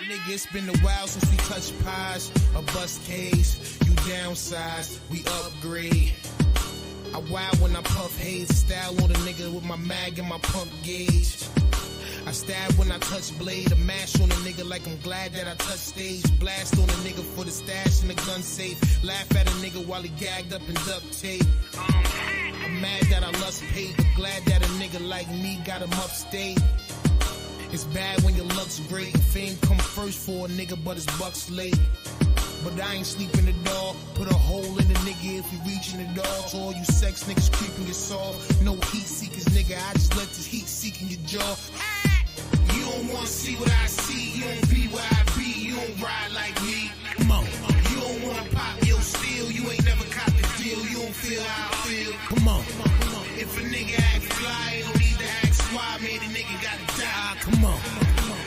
Nigga, it's been a while since we touched pies or bust case. You downsize, we upgrade. I wild when I puff haze, style on a nigga with my mag and my pump gauge. I stab when I touch blade, a mash on a nigga like I'm glad that I touched stage. Blast on a nigga for the stash in the gun safe. Laugh at a nigga while he gagged up in duct tape. I'm mad that I lust paid, but glad that a nigga like me got him upstate. It's bad when your luck's great. Fame come first for a nigga, but it's bucks late. But I ain't sleeping the dog. Put a hole in the nigga if we reaching the dog. To all you sex niggas creeping your soul. No heat seekers, nigga. I just let this heat seek in your jaw. You don't wanna see what I see. You don't be where I be. You don't ride like me. Come on. You don't wanna pop your steel. You ain't never caught the deal. You don't feel how I feel. Come on. If a nigga act fly, don't need to ask why. Man, the nigga gotta die. Come on.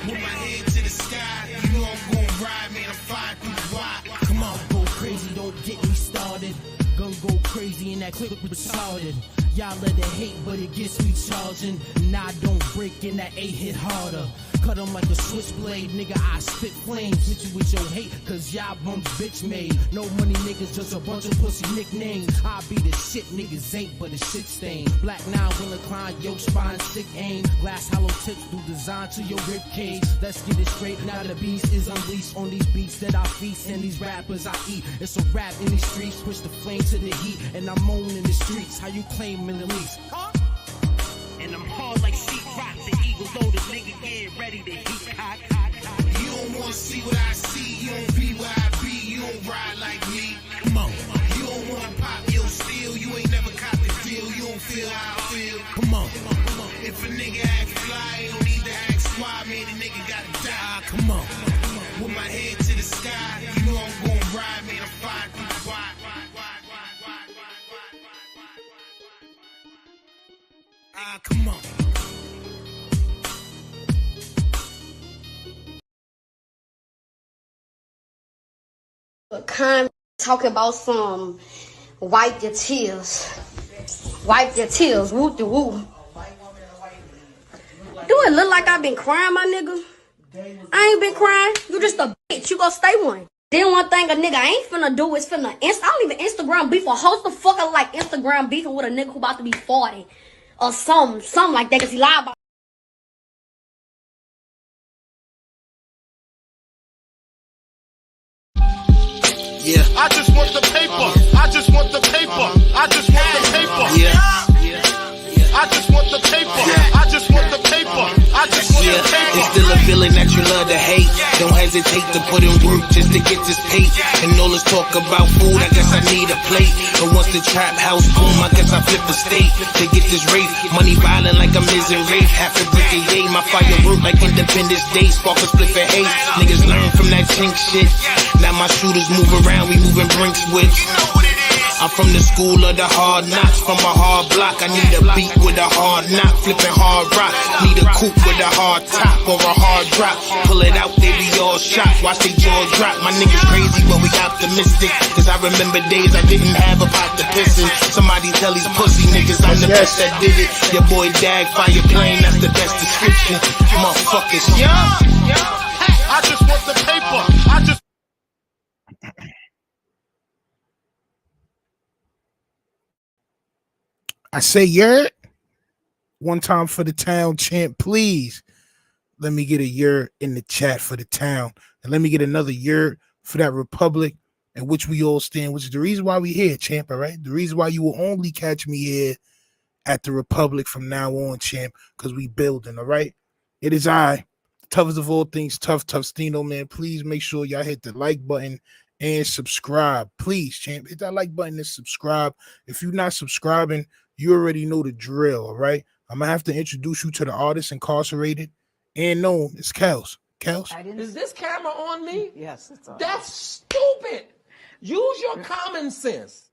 With my head to the sky. You know I'm gonna ride, man. I'm fine through the wide. Come on. Go crazy, don't get me started. Gun go crazy and that clip was started. Y'all let it hate, but it gets me charging. Nah, don't break in that 8 hit harder. Cut 'em like a switchblade, nigga, I spit flames. Hit you with your hate, cause y'all bums bitch made. No money niggas, just a bunch of pussy nicknames. I be the shit, niggas ain't but a shit stain. Black 9 will incline, yo spine, sick aim. Glass hollow tips do design to your rib cage. Let's get it straight, now the beast is unleashed on these beats that I feast and these rappers I eat. It's a rap in these streets, switch the flame to the heat, and I'm moan in the streets. How you claim in the least? And I'm hard like sheep rock, the eagle loaded nigga get ready to heat hot. You don't wanna see what I see. You don't be where I be. You don't ride like me. Come on. You don't wanna pop your steel. You ain't never caught the deal. You don't feel how I feel. Come on. If a nigga act fly, don't need to ask why. Man, the nigga gotta die. Come on. With my head to the sky, you know I'm gonna ride. Man, I'm fine through the wide. Come on. Talking about some wipe your tears. Wipe your tears. Woo de woo. Do it look like I've been crying, my nigga? I ain't been crying. You just a bitch. You gonna stay one. Then one thing a nigga ain't finna do is finna I don't even Instagram beef. A host the fucker like Instagram beefing with a nigga who about to be 40. Or something like that, cause he lied about. Yeah. I just want the paper. I just want the paper. I just want the paper. Yeah. I just want the paper. I just want the paper. I just want the paper. It's still a feeling that you love to hate. Don't hesitate to put in work just to get this pay. And all this talk about food, I guess I need a plate. But once the trap house boom, I guess I flip a state to get this rape. Money violent like I'm Miz and Rafe. Half a brick a yay. My firework like Independence Day. Spark a split for hate. Niggas learn from that chink shit. Now my shooters move around, we moving brinks with. I'm from the school of the hard knocks, from a hard block. I need a beat with a hard knock, flipping hard rock. Need a coupe with a hard top or a hard drop. Pull it out, they be all shocked, watch they jaws drop. My niggas crazy, but we optimistic. Cause I remember days I didn't have a pot to piss in. Somebody tell these pussy niggas I'm the best that did it. Your boy Dag, fire plane, that's the best description. Motherfuckers, I just want the paper. I just. I say yurt one time for the town champ, please. Let me get a yurt in the chat for the town. And let me get another yurt for that republic in which we all stand, which is the reason why we here, champ, all right? The reason why you will only catch me here at the republic from now on, champ, because we building, all right? It is I, the toughest of all things, Tough Stino, man. Please make sure y'all hit the like button and subscribe. Please, champ, hit that like button and subscribe. If you're not subscribing, you already know the drill, all right? I'm going to have to introduce you to the artist incarcerated and known as Kels. Kels? Is this camera on me? Yes, it's on. That's stupid. Use your common sense.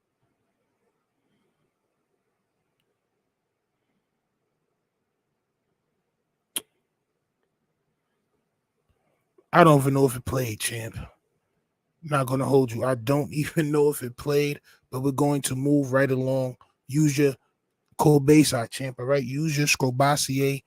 I don't even know if it played, champ. I'm not going to hold you. I don't even know if it played, but we're going to move right along. Use your cold bass, champ, all right? Use your Scrobacier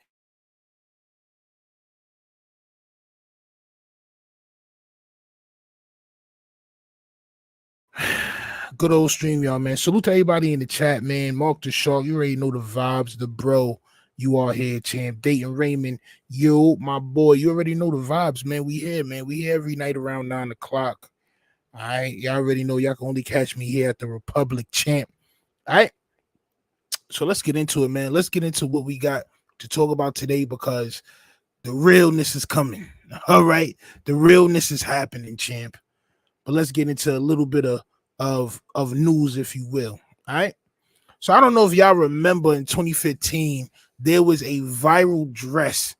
Good old stream, y'all, man. Salute to everybody in the chat, man. Mark the Shark, you already know the vibes, the bro. You are here, champ. Dayton Raymond, yo, my boy. You already know the vibes, man. We here, man. We here every night around 9 o'clock. All right. Y'all already know y'all can only catch me here at the Republic, champ. All right. So let's get into it, man. Let's get into what we got to talk about today because the realness is coming. All right. The realness is happening, champ. But let's get into a little bit of news, if you will. All right. So I don't know if y'all remember in 2015, there was a viral dress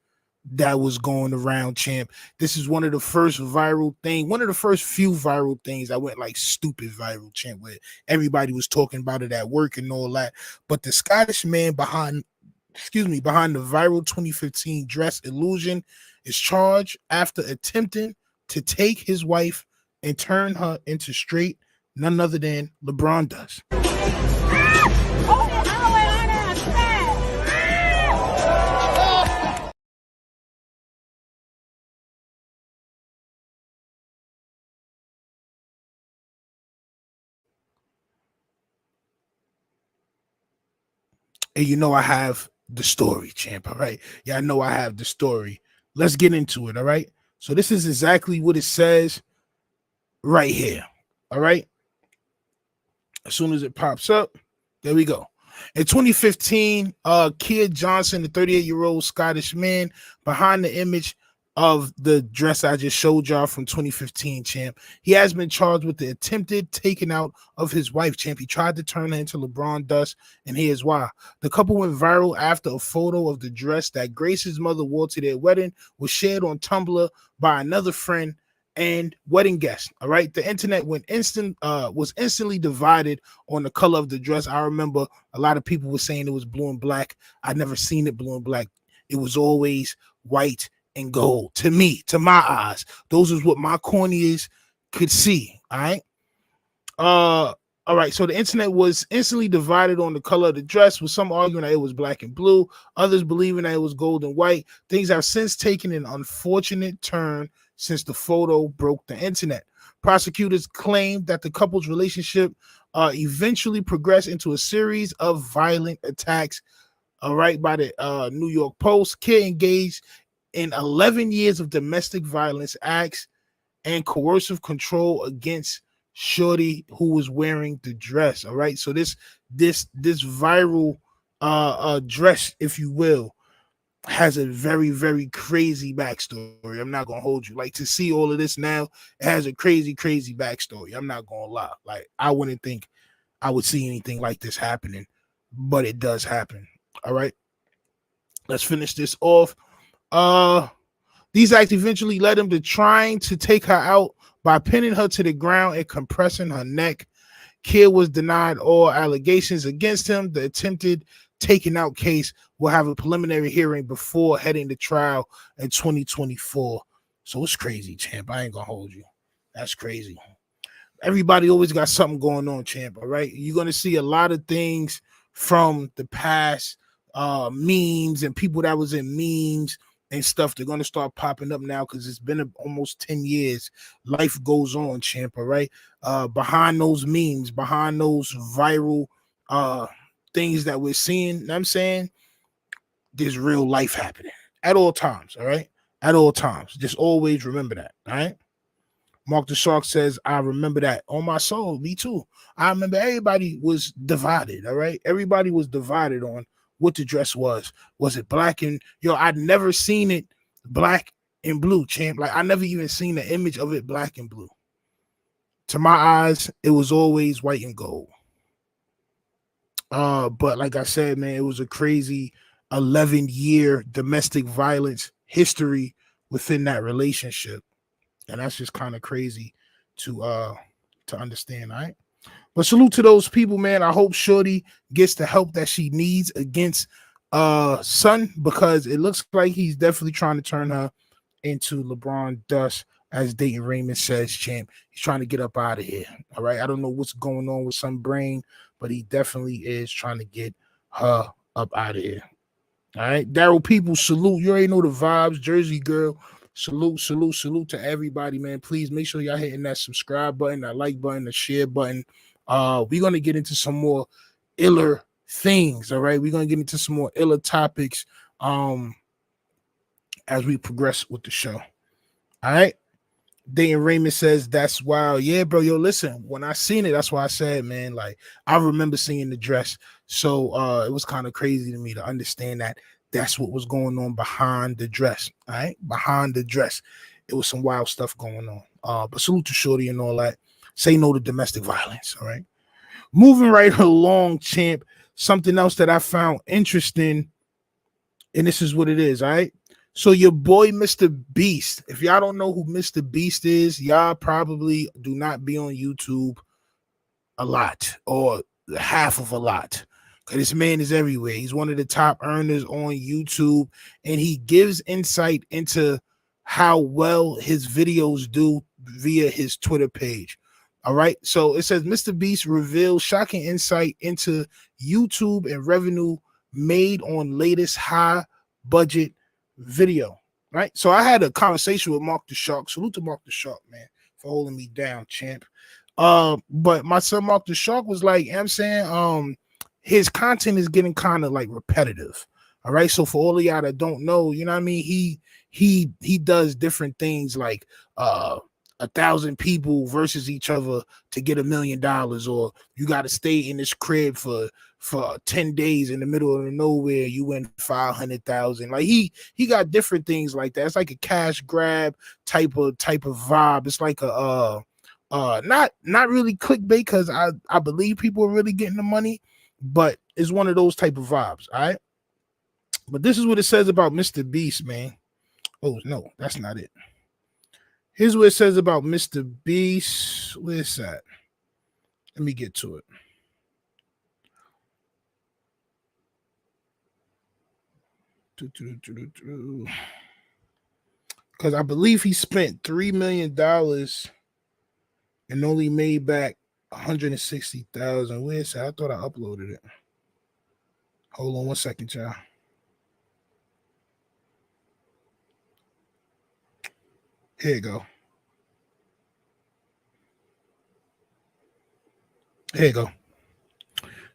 that was going around, champ. This is one of the first viral things, one of the first few viral things that went like stupid viral, champ, where everybody was talking about it at work and all that. But the Scottish man behind the viral 2015 dress illusion is charged after attempting to take his wife and turn her into straight none other than LeBron does. And you know I have the story, champ, all right? Yeah, I know I have the story. Let's get into it, all right? So this is exactly what it says right here, all right? As soon as it pops up, there we go. In 2015, Keir Johnson, the 38-year-old Scottish man behind the image of the dress I just showed y'all from 2015, champ. He has been charged with the attempted taking out of his wife, champ. He tried to turn her into LeBron dust, and here's why. The couple went viral after a photo of the dress that Grace's mother wore to their wedding was shared on Tumblr by another friend and wedding guest. All right. The internet was instantly divided on the color of the dress. I remember a lot of people were saying it was blue and black. I'd never seen it blue and black. It was always white and gold. To me, to my eyes, those is what my corneas could see. All right. All right. So the internet was instantly divided on the color of the dress, with some arguing that it was black and blue, others believing that it was gold and white. Things have since taken an unfortunate turn since the photo broke the internet. Prosecutors claimed that the couple's relationship eventually progressed into a series of violent attacks. All right, by the New York Post. Keir engaged in 11 years of domestic violence acts and coercive control against shorty who was wearing the dress. All right, so this viral dress, if you will, has a very, very crazy backstory. I'm not gonna hold you. Like, to see all of this now, it has a crazy, crazy backstory. I'm not gonna lie. Like, I wouldn't think I would see anything like this happening, but it does happen. All right. Let's finish this off. These acts eventually led him to trying to take her out by pinning her to the ground and compressing her neck. Keir was denied all allegations against him. The attempted taken out case will have a preliminary hearing before heading to trial in 2024. So it's crazy, champ. I ain't gonna hold you. That's crazy. Everybody always got something going on, champ. All right. You're gonna see a lot of things from the past, memes and people that was in memes and stuff. They're gonna start popping up now because it's been almost 10 years. Life goes on, champ. All right. Behind those memes, behind those viral things that we're seeing, you know what I'm saying, there's real life happening at all times. All right. At all times. Just always remember that. All right. Mark the Shark says, I remember that on my soul. Me too. I remember everybody was divided. All right. Everybody was divided on what the dress was. Was it black and I'd never seen it black and blue, champ. Like, I never even seen the image of it black and blue. To my eyes, it was always white and gold. But like I said, man, it was a crazy 11-year domestic violence history within that relationship. And that's just kind of crazy to understand, all right? But salute to those people, man. I hope Shorty gets the help that she needs against Son, because it looks like he's definitely trying to turn her into LeBron dust, as Dayton Raymond says, champ. He's trying to get up out of here, all right? I don't know what's going on with Son brain, but he definitely is trying to get her up out of here. All right, Daryl People, salute. You already know the vibes. Jersey girl, salute to everybody, man. Please make sure y'all hitting that subscribe button, that like button, the share button. We're gonna get into some more iller things. All right, we're gonna get into some more iller topics as we progress with the show. All right. Dayton Raymond says that's wild. Yeah, bro. Yo, listen, when I seen it, that's why I said, man, like I remember seeing the dress. So it was kind of crazy to me to understand that that's what was going on behind the dress. All right. Behind the dress. It was some wild stuff going on. But salute to Shorty and all that. Say no to domestic violence. All right. Moving right along, champ. Something else that I found interesting. And this is what it is. All right. So your boy, MrBeast, if y'all don't know who MrBeast is, y'all probably do not be on YouTube a lot or half of a lot. Because this man is everywhere. He's one of the top earners on YouTube, and he gives insight into how well his videos do via his Twitter page. All right. So it says MrBeast reveals shocking insight into YouTube and revenue made on latest high budget video, right? So I had a conversation with Mark the Shark. Salute to Mark the Shark, man, for holding me down, champ. But my son Mark the Shark was like, you know what I'm saying, his content is getting kind of like repetitive. All right. So for all of y'all that don't know, you know what I mean, he does different things like 1,000 people versus each other to get $1 million, or you got to stay in this crib for 10 days in the middle of nowhere, you win 500,000. Like he got different things like that. It's like a cash grab type of vibe. It's like a not really clickbait, because I believe people are really getting the money, but it's one of those type of vibes. All right. But this is what it says about MrBeast, man. Oh no, that's not it. Here's what it says about MrBeast. Where's that? Let me get to it. Because I believe he spent $3 million and only made back 160,000. Where's that? I thought I uploaded it. Hold on 1 second, y'all. Here you go. Here you go.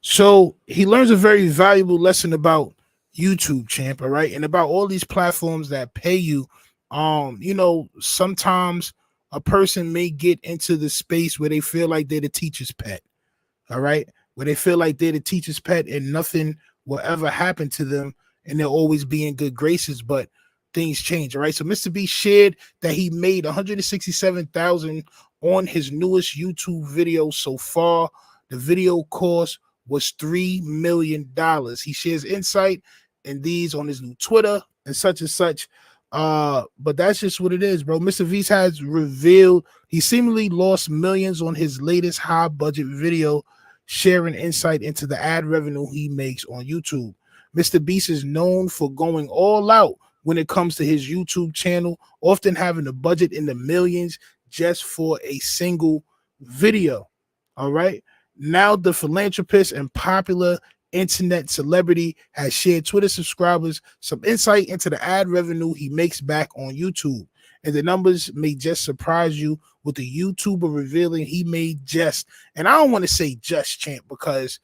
So he learns a very valuable lesson about YouTube, champ, all right, and about all these platforms that pay you. You know, sometimes a person may get into the space where they feel like they're the teacher's pet, all right, where they feel like they're the teacher's pet and nothing will ever happen to them, and they'll always be in good graces, but things change, all right? So MrBeast shared that he made 167,000 on his newest YouTube video so far. The video cost was $3 million. He shares insight and these on his new Twitter and such. But that's just what it is, bro. MrBeast has revealed he seemingly lost millions on his latest high budget video, sharing insight into the ad revenue he makes on YouTube. MrBeast is known for going all out when it comes to his YouTube channel, often having a budget in the millions just for a single video. All right. Now the philanthropist and popular internet celebrity has shared Twitter subscribers some insight into the ad revenue he makes back on YouTube. And the numbers may just surprise you, with the YouTuber revealing he made just, and I don't want to say just, champ, because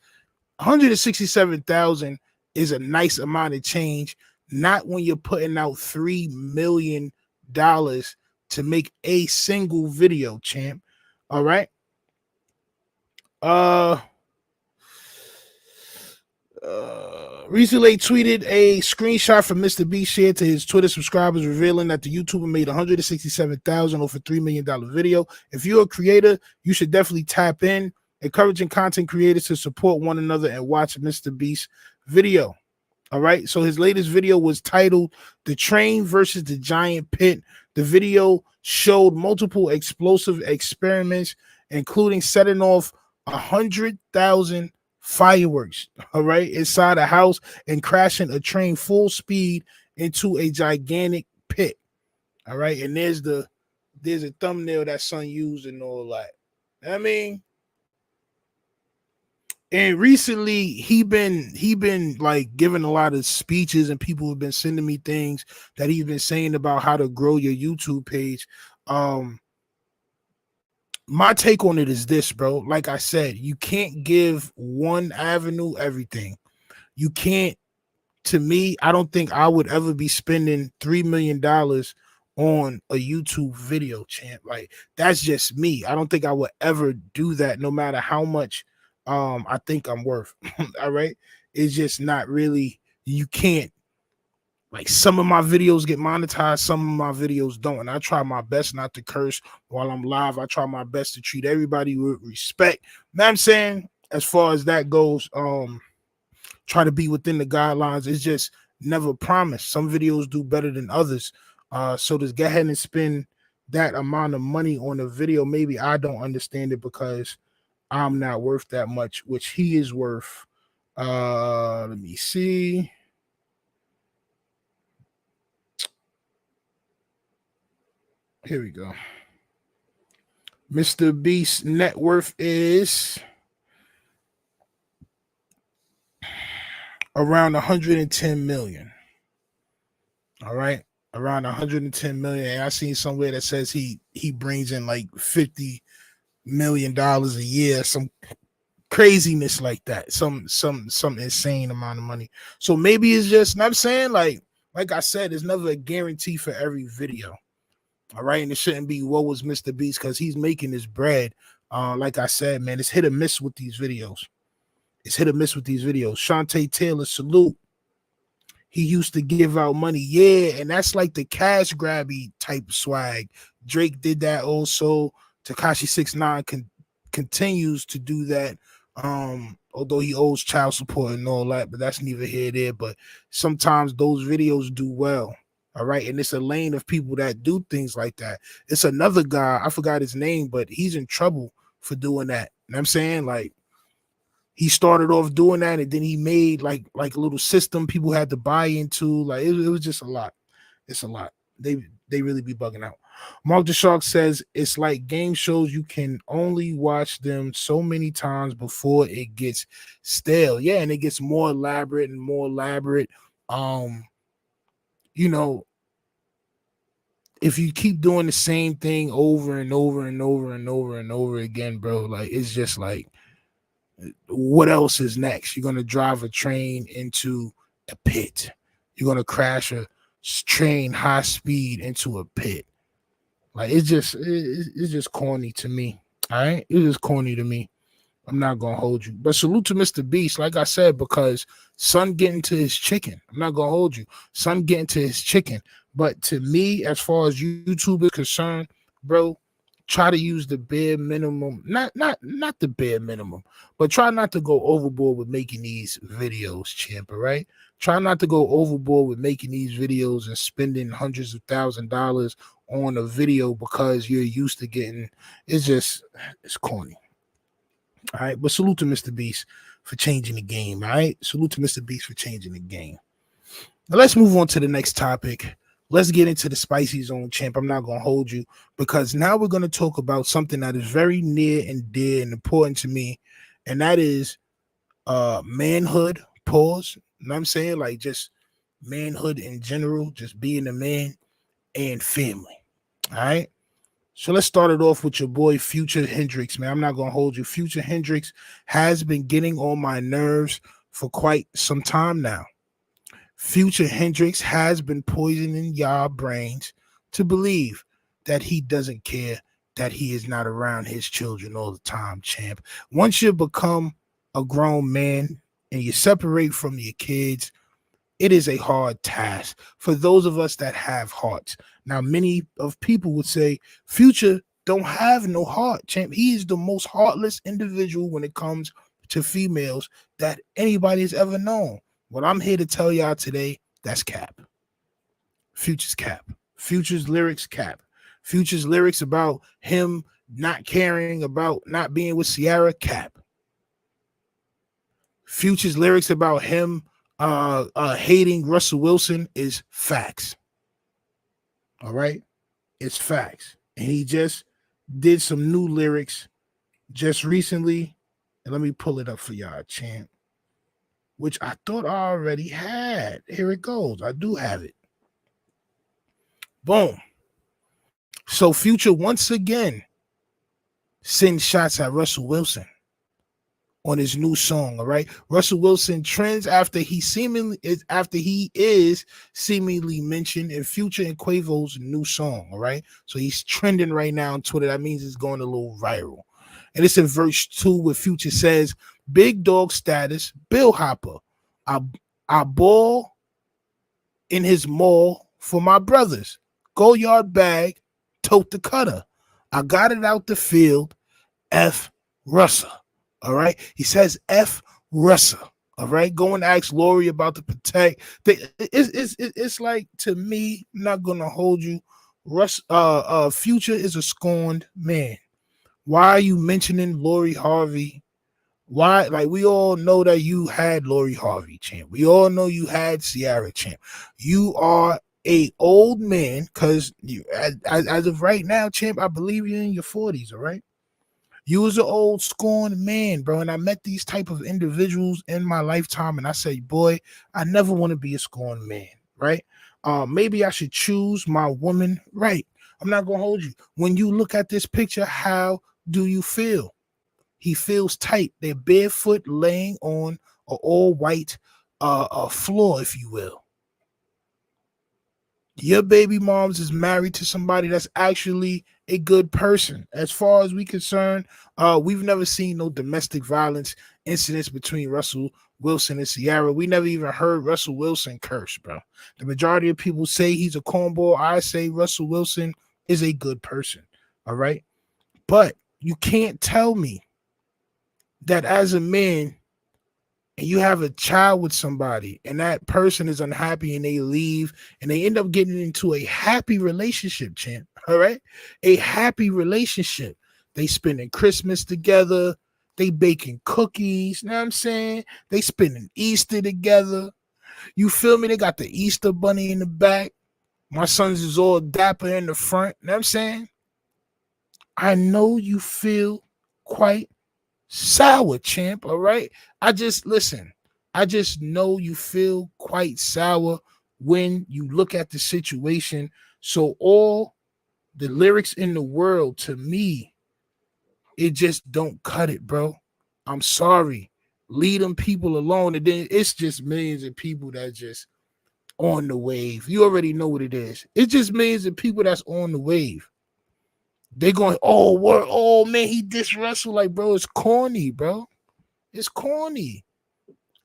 167,000 is a nice amount of change, not when you're putting out $3 million to make a single video, champ. All right. Recently tweeted a screenshot from MrBeast shared to his Twitter subscribers, revealing that the YouTuber made 167,000 off a $3 million video. If you're a creator, you should definitely tap in, encouraging content creators to support one another and watch MrBeast's video. All right. So his latest video was titled "The Train versus the Giant Pit." The video showed multiple explosive experiments, including setting off 100,000 fireworks, all right, inside a house and crashing a train full speed into a gigantic pit. All right. And there's a thumbnail that son used and all that. I mean, and recently he been like giving a lot of speeches, and people have been sending me things that he's been saying about how to grow your YouTube page. my take on it is this, bro. Like I said, you can't give one avenue everything. You can't. To me, I don't think I would ever be spending $3 million on a YouTube video, champ. Like, that's just me. I don't think I would ever do that, no matter how much I think I'm worth. All right. It's just not really, you can't. Like, some of my videos get monetized, some of my videos don't. And I try my best not to curse while I'm live. I try my best to treat everybody with respect. You know what I'm saying? As far as that goes, try to be within the guidelines. It's just never promised. Some videos do better than others. So to go ahead and spend that amount of money on a video, maybe I don't understand it because I'm not worth that much, which he is worth. Let me see. Here we go. MrBeast net worth is around 110 million. All right, around 110 million. And I seen somewhere that says he brings in like $50 million a year, some craziness like that, some insane amount of money. So maybe it's just, I'm saying, like I said, there's never a guarantee for every video. All right, and it shouldn't be what was MrBeast because he's making his bread. Like I said, man, it's hit or miss with these videos. It's hit or miss with these videos. Shantae Taylor, salute. He used to give out money. Yeah, and that's like the cash grabby type swag. Drake did that also. Tekashi 6ix9ine continues to do that. Although he owes child support and all that, but that's neither here nor there. But sometimes those videos do well. All right. And it's a lane of people that do things like that. It's another guy, I forgot his name, but he's in trouble for doing that. You know what I'm saying? Like, he started off doing that, and then he made like a little system people had to buy into. Like, it was just a lot. It's a lot. They really be bugging out. Mark the Shark says it's like game shows. You can only watch them so many times before it gets stale. Yeah, and it gets more elaborate and more elaborate. You know, if you keep doing the same thing over and over and over and over and over again, bro, like, it's just like, what else is next? You're gonna drive a train into a pit. You're gonna crash a train high speed into a pit. Like, it's just corny to me. All right, it's just corny to me. I'm not gonna hold you, but salute to MrBeast, like I said, because son getting to his chicken. I'm not gonna hold you, son getting to his chicken. But to me, as far as YouTube is concerned, bro, try to use the bare minimum, not the bare minimum, but try not to go overboard with making these videos, champ. All right, try not to go overboard with making these videos and spending hundreds of $1,000s on a video because you're used to getting. It's corny. All right, but salute to MrBeast for changing the game. All right, salute to MrBeast for changing the game. Now let's move on to the next topic. Let's get into the spicy zone, champ. I'm not going to hold you because now we're going to talk about something that is very near and dear and important to me, and that is manhood, pause. You know what I'm saying? Like, just manhood in general, just being a man and family. All right? So let's start it off with your boy Future Hendrix, man. I'm not going to hold you. Future Hendrix has been getting on my nerves for quite some time now. Future Hendrix has been poisoning y'all brains to believe that he doesn't care, that he is not around his children all the time, champ. Once you become a grown man and you separate from your kids, it is a hard task for those of us that have hearts. Now, many of people would say Future don't have no heart, champ. He is the most heartless individual when it comes to females that anybody has ever known. What I'm here to tell y'all today, that's cap. Future's cap. Future's lyrics cap. Future's lyrics about him not caring about not being with Ciara, cap. Future's lyrics about him hating Russell Wilson is facts. All right? It's facts. And he just did some new lyrics just recently. And let me pull it up for y'all, champ. Which I thought I already had. Here it goes. I do have it. Boom. So Future once again send shots at Russell Wilson on his new song. All right, Russell Wilson trends after he is seemingly mentioned in Future and Quavo's new song. All right, so he's trending right now on Twitter. That means it's going a little viral. And it's in verse 2 where Future says, "Big dog status, Bill Hopper. I ball in his mall for my brothers. Go yard bag, tote the cutter. I got it out the field. F Russell." All right. He says F Russell. All right. Go and ask Lori about the protect. It's like, to me, I'm not gonna hold you. Future is a scorned man. Why are you mentioning Lori Harvey? Why? Like, we all know that you had Lori Harvey, champ. We all know you had Ciara, champ. You are a old man, because you, as of right now, champ, I believe you're in your 40s, all right? You was an old scorned man, bro. And I met these type of individuals in my lifetime, and I said, boy, I never want to be a scorned man, right? Maybe I should choose my woman right. I'm not gonna hold you. When you look at this picture, how do you feel? He feels tight. They're barefoot, laying on an all-white floor, if you will. Your baby moms is married to somebody that's actually a good person. As far as we concerned, we've never seen no domestic violence incidents between Russell Wilson and Ciara. We never even heard Russell Wilson curse, bro. The majority of people say he's a cornball. I say Russell Wilson is a good person, all right? But you can't tell me that as a man, and you have a child with somebody, and that person is unhappy, and they leave, and they end up getting into a happy relationship, champ. All right, a happy relationship. They spending Christmas together. They baking cookies. You know what I'm saying? They spending Easter together. You feel me? They got the Easter bunny in the back. My sons is all dapper in the front. You know what I'm saying? I know you feel quite sour, champ. All right. I just know you feel quite sour when you look at the situation. So all the lyrics in the world, to me, it just don't cut it, bro. I'm sorry. Leave them people alone. And then it's just millions of people that just on the wave. You already know what it is. It's just millions of people that's on the wave. They going, oh man, he dissed Russell. Like, bro, it's corny, bro. It's corny.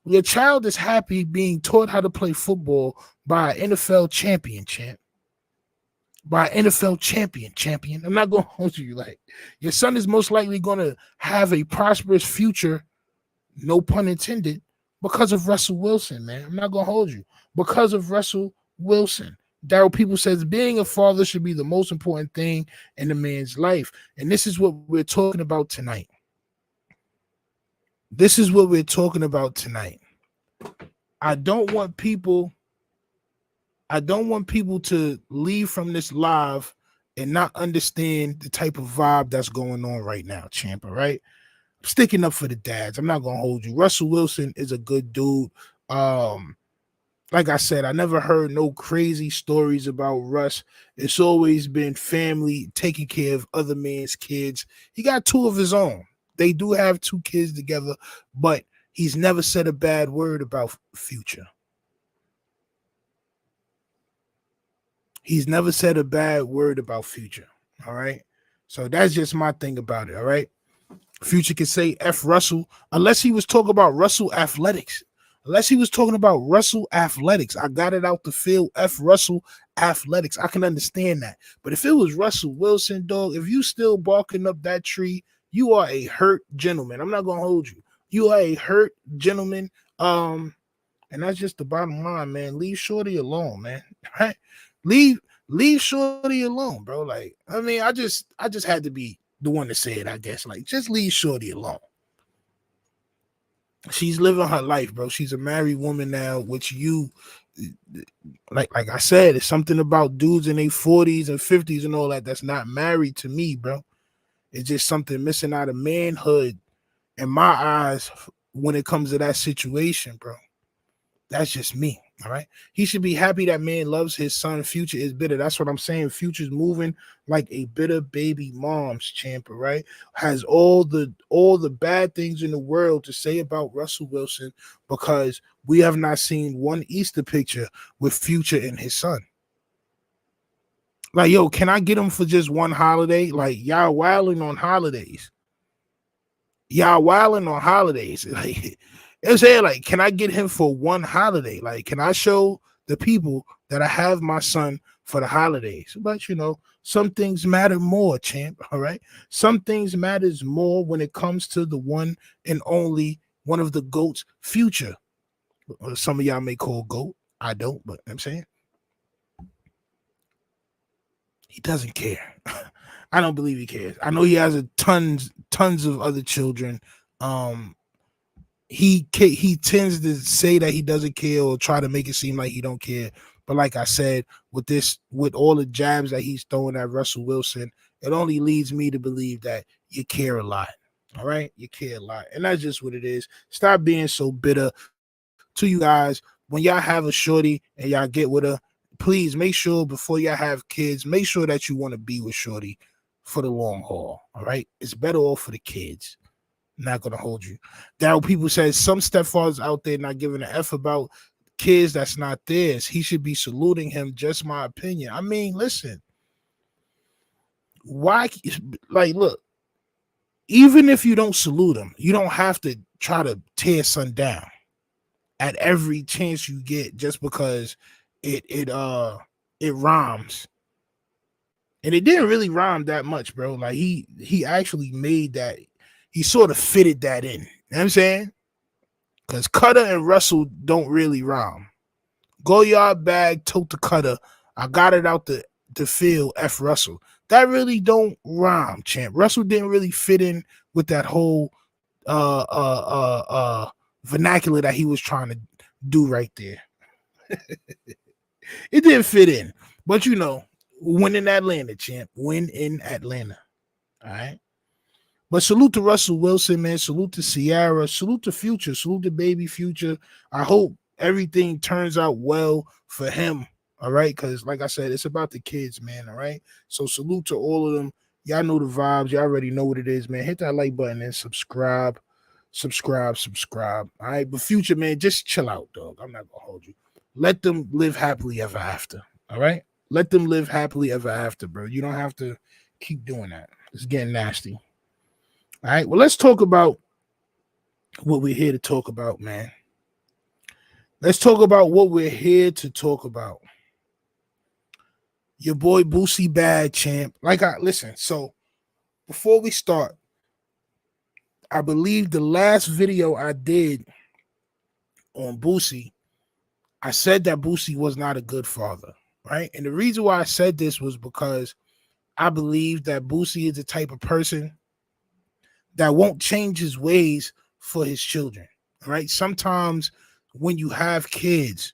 Your child is happy being taught how to play football by an NFL champion, champ. By an NFL champion. I'm not going to hold you. Like, your son is most likely going to have a prosperous future, no pun intended, because of Russell Wilson, man. I'm not going to hold you. Because of Russell Wilson. Daryl People says being a father should be the most important thing in a man's life. And this is what we're talking about tonight. This is what we're talking about tonight. I don't want people to leave from this live and not understand the type of vibe that's going on right now, champ. All right. I'm sticking up for the dads. I'm not gonna hold you. Russell Wilson is a good dude. Like I said, I never heard no crazy stories about Russ. It's always been family, taking care of other man's kids. He got 2 of his own. They do have 2 kids together, but he's never said a bad word about Future. He's never said a bad word about Future. All right. So that's just my thing about it. All right. Future can say F Russell unless he was talking about Russell Athletics. Unless he was talking about Russell Athletics. I got it out the field. F Russell Athletics. I can understand that. But if it was Russell Wilson, dog, if you still barking up that tree, you are a hurt gentleman. I'm not going to hold you. You are a hurt gentleman. And that's just the bottom line, man. Leave Shorty alone, man. Right? Leave Shorty alone, bro. Like, I mean, I just had to be the one to say it, I guess. Like, just leave Shorty alone. She's living her life, bro. She's a married woman now, which you, like I said, it's something about dudes in their 40s and 50s and all that that's not married to me, bro. It's just something missing out of manhood in my eyes when it comes to that situation, bro. That's just me. All right. He should be happy that man loves his son. Future is bitter. That's what I'm saying. Future's moving like a bitter baby mom's champ, all right? Has all the bad things in the world to say about Russell Wilson because we have not seen one Easter picture with Future and his son. Like, yo, can I get him for just one holiday? Like, y'all wilding on holidays. Like, I'm saying, like, can I get him for one holiday? Like, can I show the people that I have my son for the holidays? But, you know, some things matter more, champ, all right? Some things matters more when it comes to the one and only one of the GOATs, Future. Some of y'all may call GOAT. I don't, but I'm saying he doesn't care. I don't believe he cares. I know he has tons of other children. He tends to say that he doesn't care or try to make it seem like he don't care. But like I said, with all the jabs that he's throwing at Russell Wilson, it only leads me to believe that you care a lot. All right, you care a lot, and that's just what it is. Stop being so bitter. To you guys, when y'all have a shorty and y'all get with her, please make sure before y'all have kids, make sure that you want to be with shorty for the long haul. All right, it's better off for the kids. Not gonna hold you. Daryl people says some stepfathers out there not giving an F about kids that's not theirs. He should be saluting him. Just my opinion. I mean, listen. Why? Like, look. Even if you don't salute him, you don't have to try to tear son down at every chance you get just because it rhymes. And it didn't really rhyme that much, bro. Like he actually made that. He sort of fitted that in. You know what I'm saying? Because Cutter and Russell don't really rhyme. Go yard bag, tote the Cutter. I got it out the field, F Russell. That really don't rhyme, champ. Russell didn't really fit in with that whole vernacular that he was trying to do right there. It didn't fit in. But you know, win in Atlanta, champ. Win in Atlanta. All right. But salute to Russell Wilson, man. Salute to Ciara. Salute to Future. Salute to baby Future. I hope everything turns out well for him. All right. Because like I said, it's about the kids, man. All right. So salute to all of them. Y'all know the vibes. Y'all already know what it is, man. Hit that like button and subscribe. Subscribe. All right. But Future, man, just chill out, dog. I'm not going to hold you. Let them live happily ever after. All right. Let them live happily ever after, bro. You don't have to keep doing that. It's getting nasty. All right, well, let's talk about what we're here to talk about, man. Let's talk about what we're here to talk about. Your boy Boosie bad, champ. Listen, so before we start, I believe the last video I did on Boosie, I said that Boosie was not a good father, right? And the reason why I said this was because I believe that Boosie is the type of person that won't change his ways for his children, right? Sometimes when you have kids,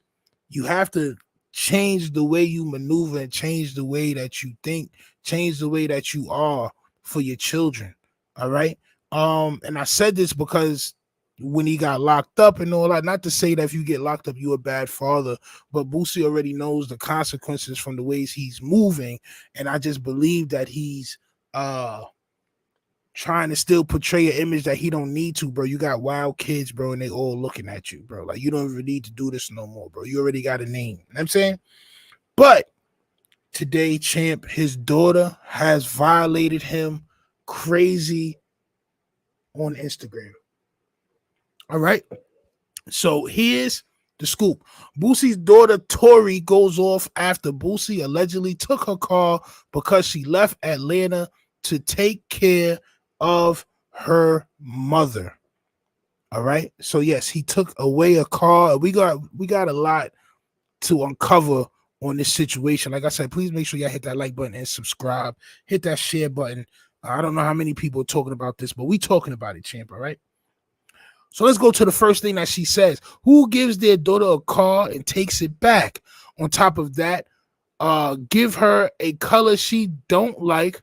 you have to change the way you maneuver and change the way that you think, change the way that you are for your children, all right? And I said this because when he got locked up and all that, not to say that if you get locked up, you're a bad father, but Boosie already knows the consequences from the ways he's moving, and I just believe that he's trying to still portray an image that he don't need to, bro. You got wild kids, bro, and they all looking at you, bro. Like, you don't even need to do this no more, bro. You already got a name. You know what I'm saying? But today, champ, his daughter has violated him crazy on Instagram. All right? So here's the scoop. Boosie's daughter, Tori, goes off after Boosie allegedly took her car because she left Atlanta to take care of her mother. All right. So yes, he took away a car. We got a lot to uncover on this situation. Like I said, please make sure y'all hit that like button and subscribe. Hit that share button. I don't know how many people are talking about this, but we talking about it, champ. All right. So let's go to the first thing that she says. Who gives their daughter a car and takes it back? On top of that, give her a color she don't like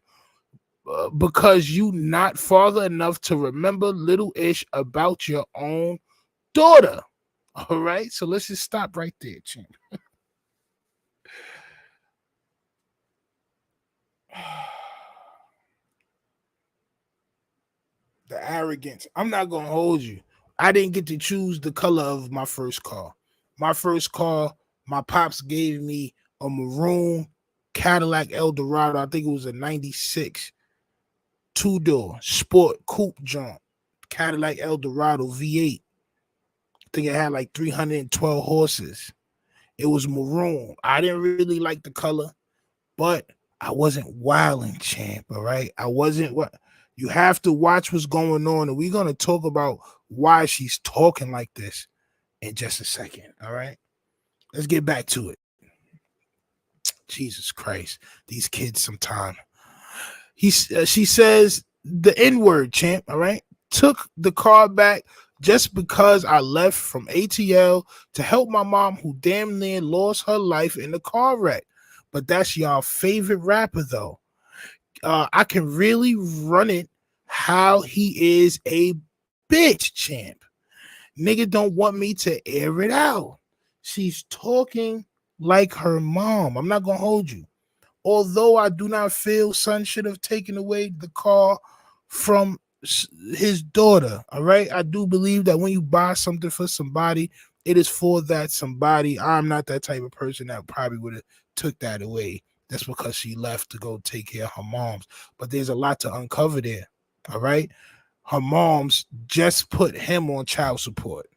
because you not father enough to remember little ish about your own daughter. All right, so let's just stop right there, champ. The arrogance. I'm not gonna hold you. I didn't get to choose the color of my first car. My first car, my pops gave me a maroon Cadillac Eldorado. I think it was a 96 two-door sport coupe jump. Cadillac Eldorado V8. I think it had like 312 horses. It was maroon. I didn't really like the color, but I wasn't wilding, champ. All right. I wasn't what you have to watch what's going on. And we're going to talk about why she's talking like this in just a second. All right. Let's get back to it. Jesus Christ. These kids sometime. She says the N-word, champ. All right. Took the car back just because I left from ATL to help my mom, who damn near lost her life in the car wreck. But that's y'all favorite rapper, though. I can really run it how he is a bitch, champ. Nigga don't want me to air it out. She's talking like her mom. I'm not going to hold you. Although I do not feel son should have taken away the car from his daughter, all right? I do believe that when you buy something for somebody, it is for that somebody. I'm not that type of person that probably would have took that away. That's because she left to go take care of her moms. But there's a lot to uncover there, all right? Her moms just put him on child support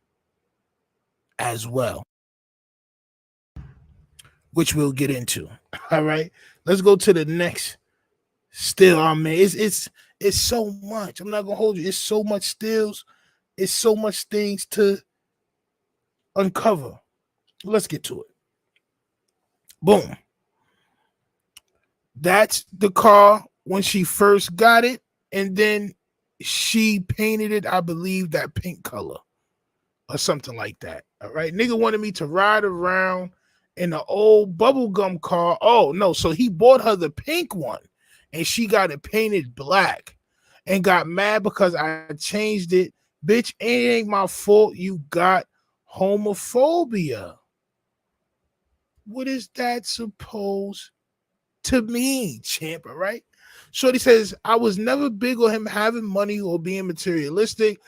as well, which we'll get into, all right? Let's go to the next. Still, I mean, it's so much. I'm not gonna hold you. It's so much stills. It's so much things to uncover. Let's get to it. Boom. That's the car when she first got it, and then she painted it, I believe, that pink color or something like that. All right. Nigga wanted me to ride around in the old bubblegum car. Oh, no. So he bought her the pink one, and she got it painted black and got mad because I changed it. Bitch, it ain't my fault you got homophobia. What is that supposed to mean, champ? All right. Shorty says, I was never big on him having money or being materialistic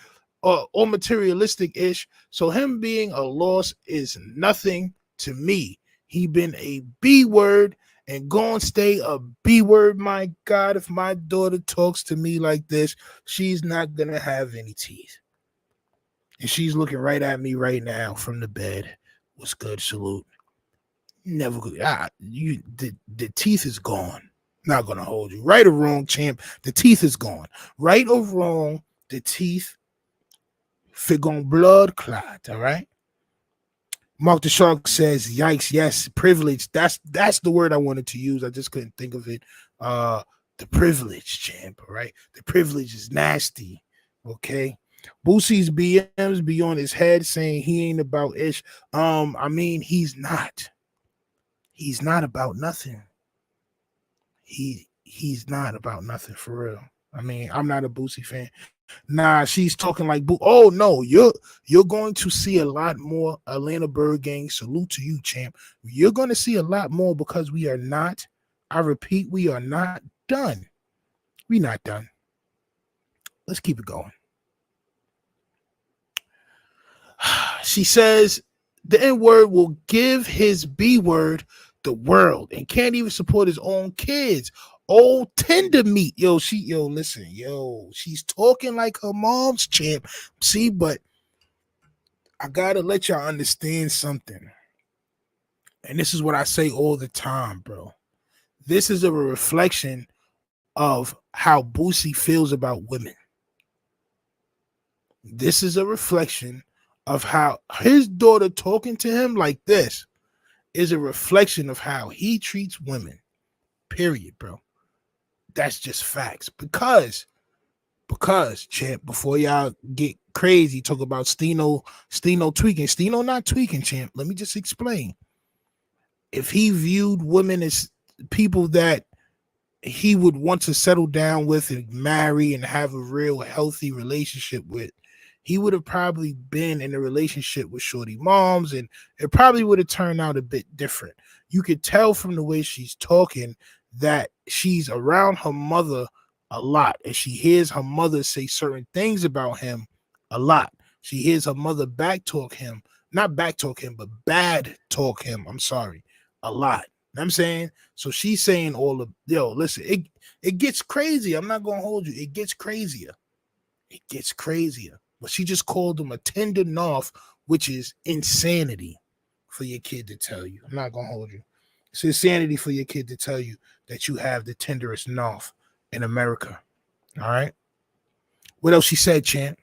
or materialistic-ish. So him being a loss is nothing to me. He been a B word and gonna stay a B word. My God, if my daughter talks to me like this, she's not gonna have any teeth. And she's looking right at me right now from the bed. What's good? Salute. Never good. The teeth is gone. Not gonna hold you. Right or wrong, champ. The teeth is gone. Right or wrong, the teeth fit on blood clot. All right. Mark the Shark says, "Yikes! Yes, privilege. That's the word I wanted to use. I just couldn't think of it. The privilege, champ. All right. The privilege is nasty. Okay." Boosie's BMs be on his head saying he ain't about ish. I mean, he's not. He's not about nothing. He's not about nothing for real. I mean, I'm not a Boosie fan. Nah, she's talking like oh no, you're going to see a lot more Atlanta Bird Gang. Salute to you, champ. You're going to see a lot more because we are not, I repeat, we are not done. We're not done. Let's keep it going. She says the N-word will give his B-word the world and can't even support his own kids. Old tender meat. Listen, she's talking like her mom's, champ. See, but I gotta let y'all understand something. And this is what I say all the time, bro. This is a reflection of how Boosie feels about women. This is a reflection of how his daughter talking to him like this is a reflection of how he treats women. Period, bro. That's just facts. Because, champ, before y'all get crazy, talk about Stino tweaking. Stino not tweaking, champ. Let me just explain. If he viewed women as people that he would want to settle down with and marry and have a real healthy relationship with, he would have probably been in a relationship with Shorty moms, and it probably would have turned out a bit different. You could tell from the way she's talking that she's around her mother a lot, and she hears her mother say certain things about him a lot. She hears her mother backtalk him, not backtalk him, but bad talk him. I'm sorry, a lot. You know what I'm saying? So she's saying all of, listen, it gets crazy. I'm not gonna hold you. It gets crazier. It gets crazier. But she just called him a tender knoff, which is insanity for your kid to tell you. I'm not gonna hold you. It's insanity for your kid to tell you that you have the tenderest knoff in America. All right. What else she said, Champ?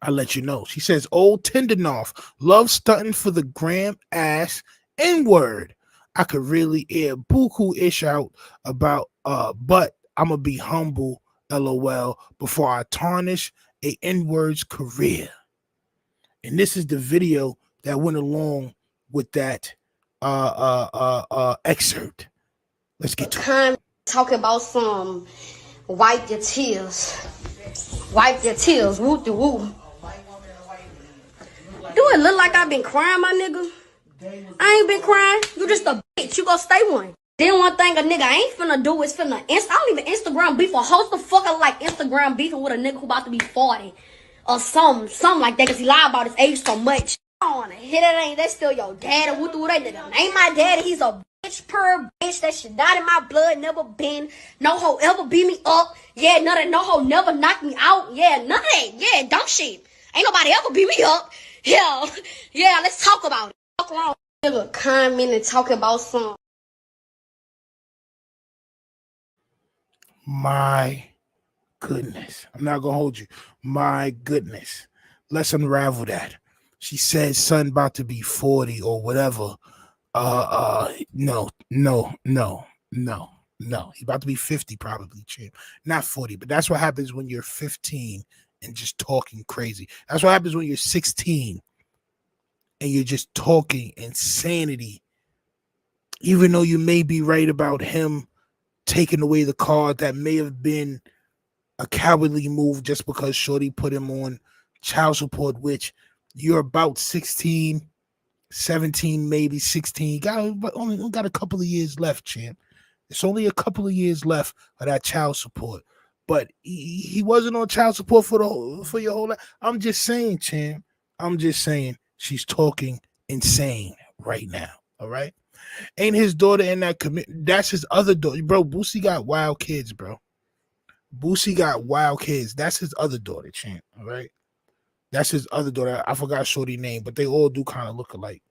I'll let you know. She says, old tender knoff, love stunting for the gram ass N-word. I could really air buku-ish out about, but I'm going to be humble, LOL, before I tarnish a N-word's career. And this is the video that went along with that excerpt. Let's get to it. Talking about some wipe your tears. Wipe your tears. Woo de woo. Do it look like I've been crying, my nigga? I ain't been crying. You just a bitch. You gonna stay one. Then one thing a nigga ain't finna do is finna I don't even Instagram beef or host the fucker like Instagram beefing with a nigga who about to be 40 or something like that, cause he lie about his age so much. I don't wanna hit it, that's still your daddy. What do that nigga? Ain't my daddy, he's a bitch, pure bitch. That shit not in my blood, never been. No hoe ever beat me up. Yeah, none of that. No hoe never knocked me out. Yeah, none of that. Yeah, dumb shit. Ain't nobody ever beat me up. Yeah, let's talk about it. Fuck wrong. Nigga comment and talk about some. My goodness. I'm not gonna hold you. My goodness. Let's unravel that. She said son about to be 40 or whatever. No. He's about to be 50 probably, champ. Not 40, but that's what happens when you're 15 and just talking crazy. That's what happens when you're 16 and you're just talking insanity. Even though you may be right about him taking away the card, that may have been a cowardly move just because Shorty put him on child support, which you're about 16, 17, maybe 16. Only got a couple of years left, champ. It's only a couple of years left of that child support. But he wasn't on child support for your whole life. I'm just saying, champ. I'm just saying she's talking insane right now. All right. Ain't his daughter in that commit? That's his other daughter, bro. Boosie got wild kids, bro. Boosie got wild kids. That's his other daughter, champ. All right. That's his other daughter. I forgot Shorty's name, but they all do kind of look alike.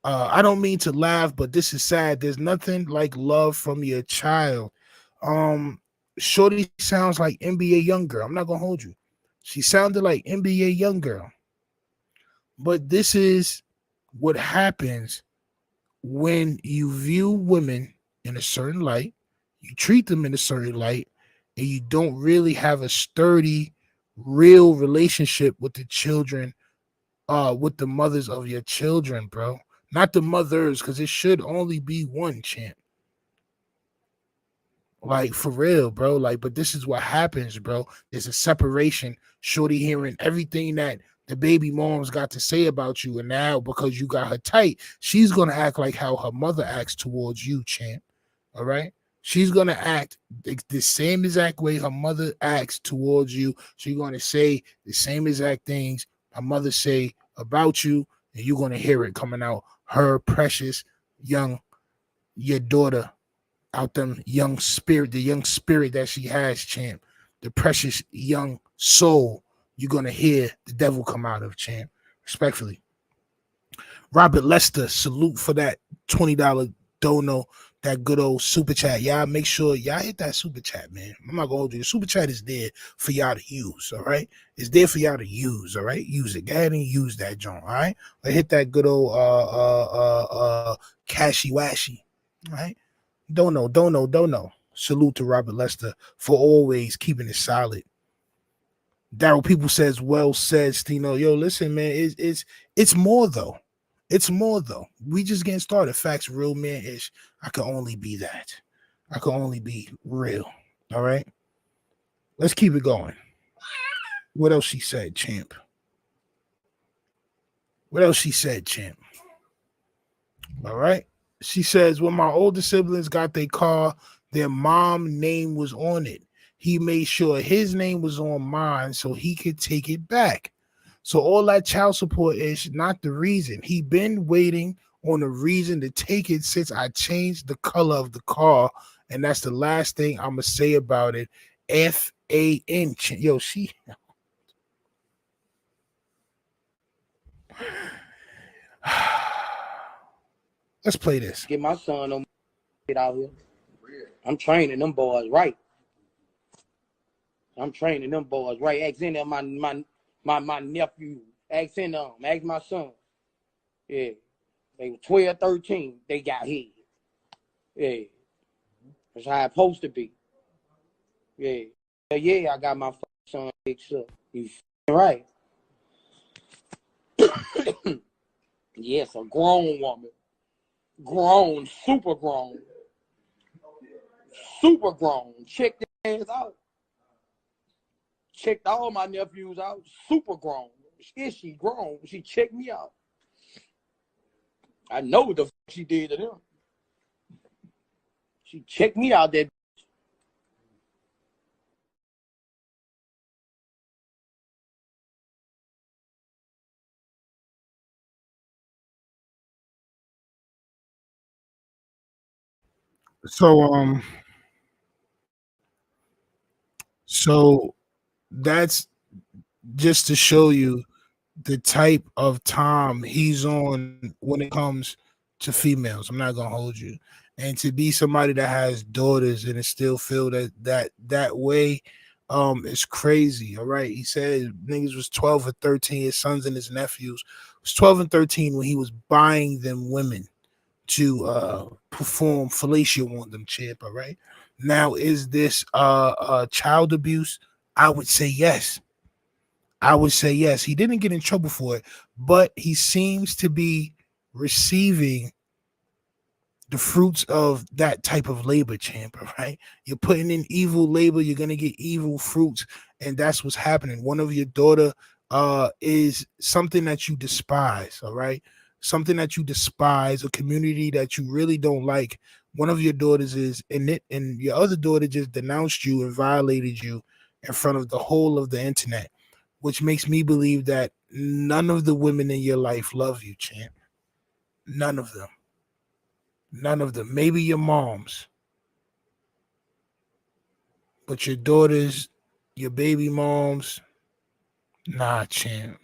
I don't mean to laugh, but this is sad. There's nothing like love from your child. Shorty sounds like NBA young girl. I'm not gonna hold you. She sounded like NBA young girl. But this is what happens when you view women in a certain light, you treat them in a certain light, and you don't really have a sturdy, real relationship with the children, with the mothers of your children, bro. Not the mothers, because it should only be one, champ. Like, for real, bro. Like, but this is what happens, bro. There's a separation. Shorty hearing everything that the baby mom's got to say about you, and now because you got her tight, she's gonna act like how her mother acts towards you, champ. All right? She's gonna act the same exact way her mother acts towards you. She's gonna say the same exact things her mother say about you, and you're gonna hear it coming out her precious your daughter, out them young spirit, the young spirit that she has, champ, the precious young soul. You're gonna hear the devil come out of, champ. Respectfully. Robert Lester, salute for that $20 dono, that good old super chat. Y'all make sure y'all hit that super chat, man. I'm not gonna hold you. The super chat is there for y'all to use, all right? It's there for y'all to use, all right? Use it. Go ahead and use that joint, all right? But hit that good old cashy washy, all right? Dono. Salute to Robert Lester for always keeping it solid. Daryl People says, well said, Stino. Yo, listen, man, it's more though. It's more though. We just getting started. Facts, real man-ish. I can only be that. I can only be real. All right. Let's keep it going. What else she said, champ? What else she said, champ? All right. She says, when my older siblings got their car, their mom name was on it. He made sure his name was on mine so he could take it back. So all that child support is not the reason. He been waiting on a reason to take it since I changed the color of the car. And that's the last thing I'm going to say about it. F-A-N. Yo, she... Let's play this. Get my son on get out here. I'm training them boys right. Ask in there my nephew. Ask in them. Ask my son. Yeah. They were 12, 13. They got hit. Yeah. That's how it's supposed to be. Yeah. Yeah, I got my son fixed up. You right. Yes, a grown woman. Grown, super grown. Super grown. Check their ass out. Checked all my nephews out. Super grown. Is she grown? She checked me out. I know what the fuck she did to them. She checked me out that. So that's just to show you the type of time he's on when it comes to females. I'm not gonna hold you. And to be somebody that has daughters and still feel that way, is crazy. All right. He said niggas was 12 or 13, his sons and his nephews was 12 and 13 when he was buying them women to perform fellatio on them, champ. All right. Now, is this child abuse? I would say yes. He didn't get in trouble for it, but he seems to be receiving the fruits of that type of labor, champ. All right. You're putting in evil labor, you're gonna get evil fruits, and that's what's happening. One of your daughter is something that you despise, all right? Something that you despise, a community that you really don't like. One of your daughters is in it, and your other daughter just denounced you and violated you in front of the whole of the internet, which makes me believe that none of the women in your life love you, champ. None of them. None of them. Maybe your moms. But your daughters, your baby moms, nah, champ.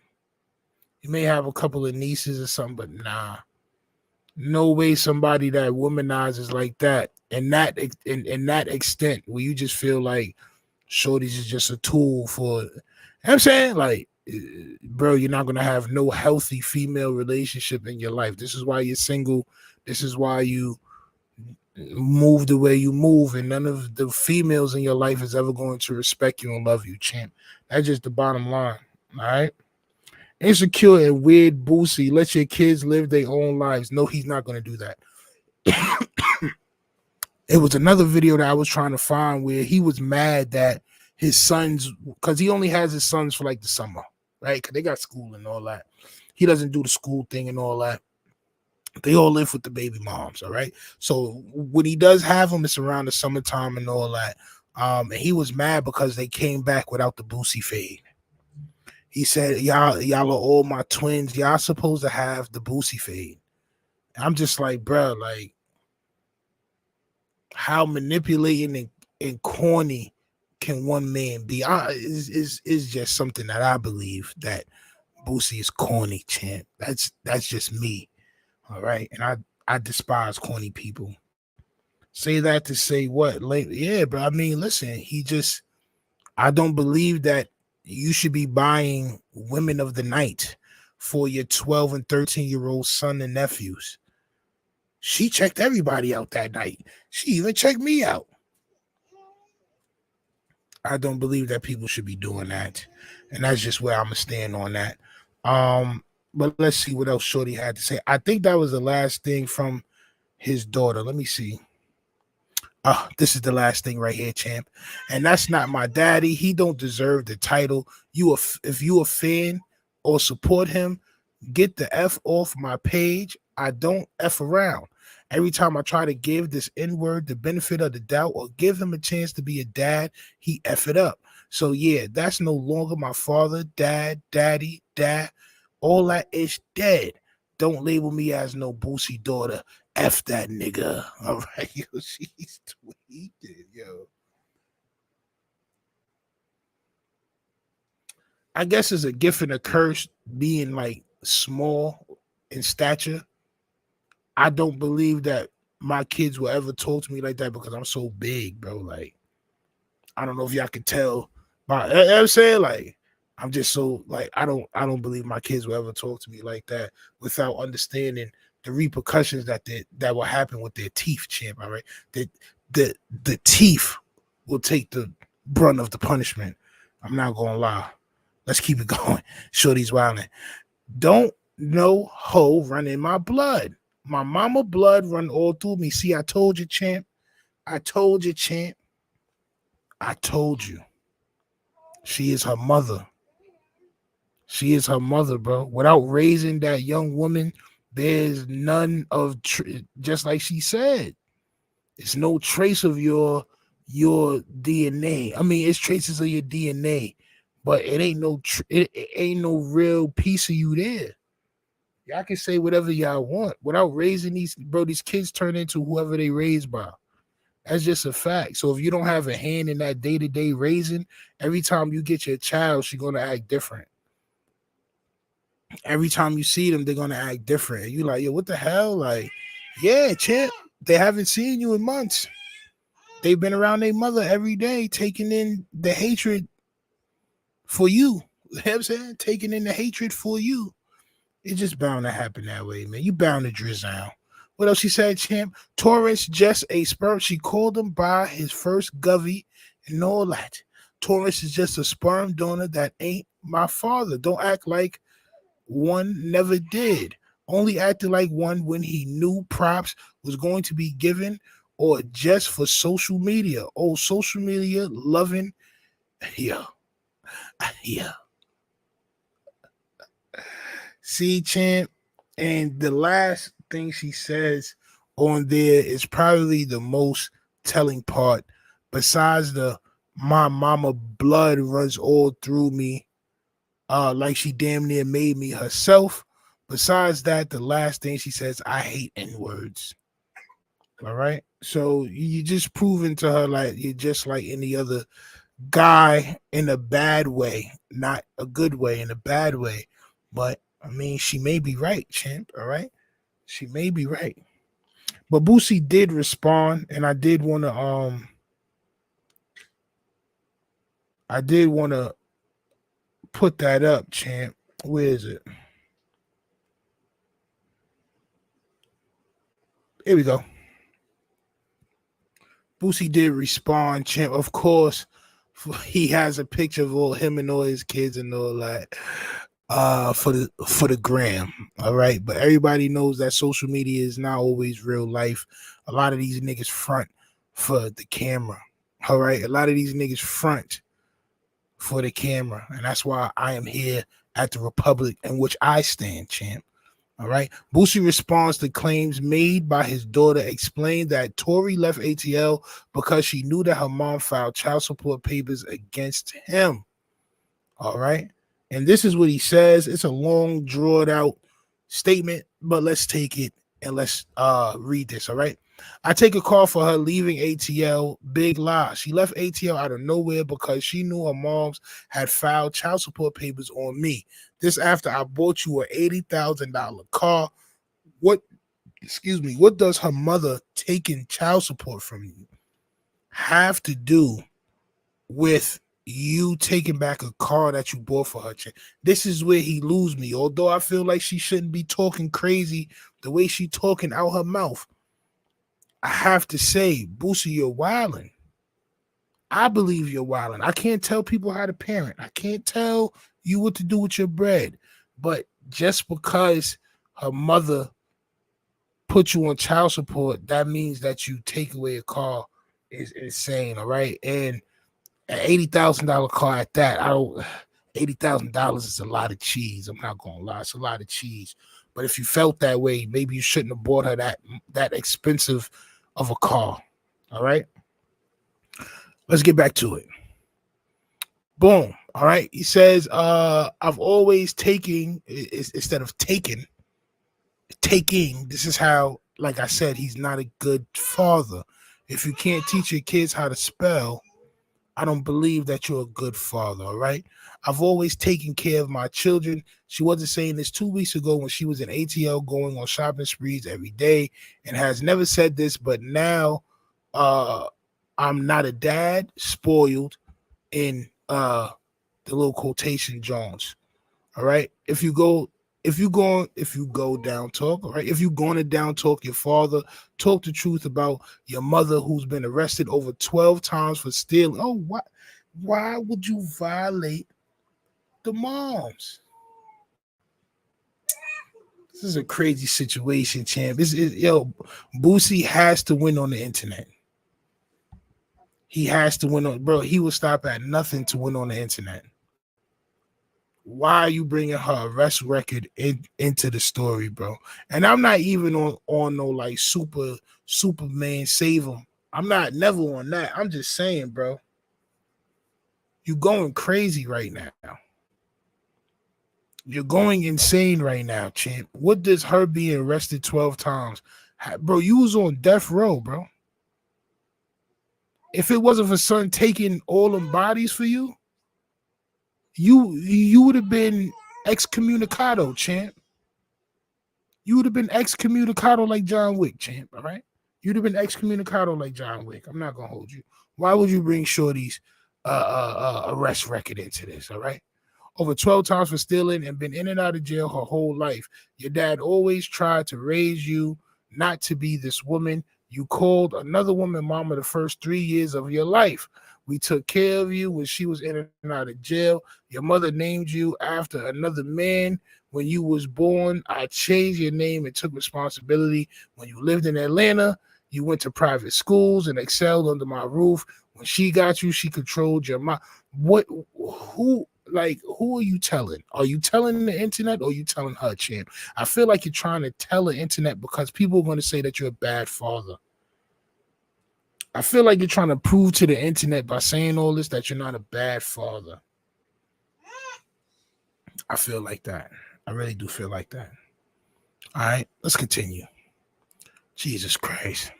You may have a couple of nieces or something, but nah. No way somebody that womanizes like that and that in that extent where you just feel like shorties is just a tool for, you know what I'm saying? Like, bro, you're not gonna have no healthy female relationship in your life. This is why you're single. This is why you move the way you move, and none of the females in your life is ever going to respect you and love you, champ. That's just the bottom line. All right. Insecure and weird Boosie, let your kids live their own lives. No, he's not going to do that. It was another video that I was trying to find where he was mad that his sons, because he only has his sons for like the summer, right? Because they got school and all that. He doesn't do the school thing and all that. They all live with the baby moms, all right? So when he does have them, it's around the summertime and all that. And he was mad because they came back without the Boosie fade. He said, y'all are all my twins. Y'all supposed to have the Boosie fade. I'm just like, bro, like, how manipulating and corny can one man be? Is just something that I believe that Boosie is corny, champ. That's just me. All right. And I despise corny people. Say that to say what? Later. Yeah, but I mean, listen, I don't believe that you should be buying women of the night for your 12 and 13-year-old son and nephews. She checked everybody out that night. She even checked me out. I don't believe that people should be doing that. And that's just where I'm going to stand on that. But let's see what else Shorty had to say. I think that was the last thing from his daughter. Let me see. This is the last thing right here, champ. And that's not my daddy. He don't deserve the title. If you a fan or support him, get the F off my page. I don't F around. Every time I try to give this N-word the benefit of the doubt or give him a chance to be a dad, he F it up. So yeah, that's no longer my father, dad, daddy, dad. All that is dead. Don't label me as no Boosie daughter. F that nigga. All right, yo, she's tweaking, yo. I guess it's a gift and a curse being like small in stature. I don't believe that my kids will ever talk to me like that because I'm so big, bro. Like, I don't know if y'all can tell. But you know what I'm saying, like, I'm just so like I don't believe my kids will ever talk to me like that without understanding the repercussions that will happen with their teeth, champ. All right, that the teeth will take the brunt of the punishment. I'm not gonna lie. Let's keep it going. Shorty's wilding. Don't no hoe run in my blood. My mama blood run all through me. See, I told you, champ. I told you, champ. I told you. She is her mother. She is her mother, bro. Without raising that young woman, there's none of just like she said. It's no trace of your DNA. I mean, it's traces of your DNA, but it ain't no it ain't no real piece of you there. Y'all can say whatever y'all want without raising these kids turn into whoever they raised by. That's just a fact. So if you don't have a hand in that day-to-day raising, every time you get your child, she's gonna act different. Every time you see them, they're gonna act different. And you like, yo, what the hell? Like, yeah, champ, they haven't seen you in months. They've been around their mother every day, taking in the hatred for you. You know what I'm saying? Taking in the hatred for you. It's just bound to happen that way, man. You bound to drizzle. What else she said, champ? Taurus, just a sperm. She called him by his first govy and all that. Taurus is just a sperm donor that ain't my father. Don't act like one never did. Only acted like one when he knew props was going to be given or just for social media. Oh, social media loving. Yeah. Yeah. See, champ. And the last thing she says on there is probably the most telling part. Besides the my mama blood runs all through me, like she damn near made me herself. Besides that, the last thing she says, I hate N-words. All right. So you just proving to her like you're just like any other guy in a bad way, not a good way, in a bad way. But I mean, she may be right, champ. All right. She may be right. But Boosie did respond, and I did want to put that up, champ. Where is it? Here we go. Boosie did respond, champ. Of course, he has a picture of all him and all his kids and all that. For the gram, all right. But everybody knows that social media is not always real life. A lot of these niggas front for the camera, all right. A lot of these niggas front for the camera, and that's why I am here at the Republic in which I stand, champ. All right. Boosie responds to claims made by his daughter, explained that Tory left ATL because she knew that her mom filed child support papers against him. All right. And this is what he says. It's a long, drawn out statement, but let's take it and let's read this. All right. I take a call for her leaving ATL. Big lie. She left ATL out of nowhere because she knew her moms had filed child support papers on me. This after I bought you an $80,000 car. What does her mother taking child support from you have to do with you taking back a car that you bought for her? This is where he lose me. Although I feel like she shouldn't be talking crazy the way she talking out her mouth, I have to say, Boosie, you're wilding. I believe you're wilding. I can't tell people how to parent. I can't tell you what to do with your bread. But just because her mother put you on child support, that means that you take away a car is insane. All right, and an $80,000 car at that, I don't. $80,000 is a lot of cheese. I'm not gonna lie, it's a lot of cheese. But if you felt that way, maybe you shouldn't have bought her that expensive of a car. All right, let's get back to it. Boom. All right. He says, I've always taken instead of taking. This is how, like I said, he's not a good father. If you can't teach your kids how to spell, I don't believe that you're a good father. All right. I've always taken care of my children. She wasn't saying this 2 weeks ago when she was in ATL going on shopping sprees every day, and has never said this, but now I'm not a dad, spoiled in the little quotation Jones. All right. If you go down talk, all right. If you going to down talk your father, talk the truth about your mother who's been arrested over 12 times for stealing. Oh, why would you violate the moms? This is a crazy situation, champ. Boosie has to win on the internet. He has to win on, bro. He will stop at nothing to win on the internet. Why are you bringing her arrest record into the story, bro? And I'm not even on no like Superman save him. I'm not never on that. I'm just saying, bro. You're going crazy right now. You're going insane right now, champ. What does her being arrested 12 times? Bro, you was on death row, bro. If it wasn't for son taking all them bodies for you, you would have been excommunicado, champ. You would have been excommunicado like John Wick, champ. All right, you'd have been excommunicado like John Wick. I'm not gonna hold you. Why would you bring Shorty's arrest record into this? All right, over 12 times for stealing and been in and out of jail her whole life. Your dad always tried to raise you not to be this woman. You called another woman mama the first 3 years of your life. We took care of you when she was in and out of jail. Your mother named you after another man when you was born. I changed your name and took responsibility. When you lived in Atlanta, you went to private schools and excelled under my roof. When she got you, she controlled your mind. Who are you telling? Are you telling the internet or are you telling her, champ? I feel like you're trying to tell the internet because people are going to say that you're a bad father. I feel like you're trying to prove to the internet by saying all this that you're not a bad father. I feel like that. I really do feel like that. All right, let's continue. Jesus Christ.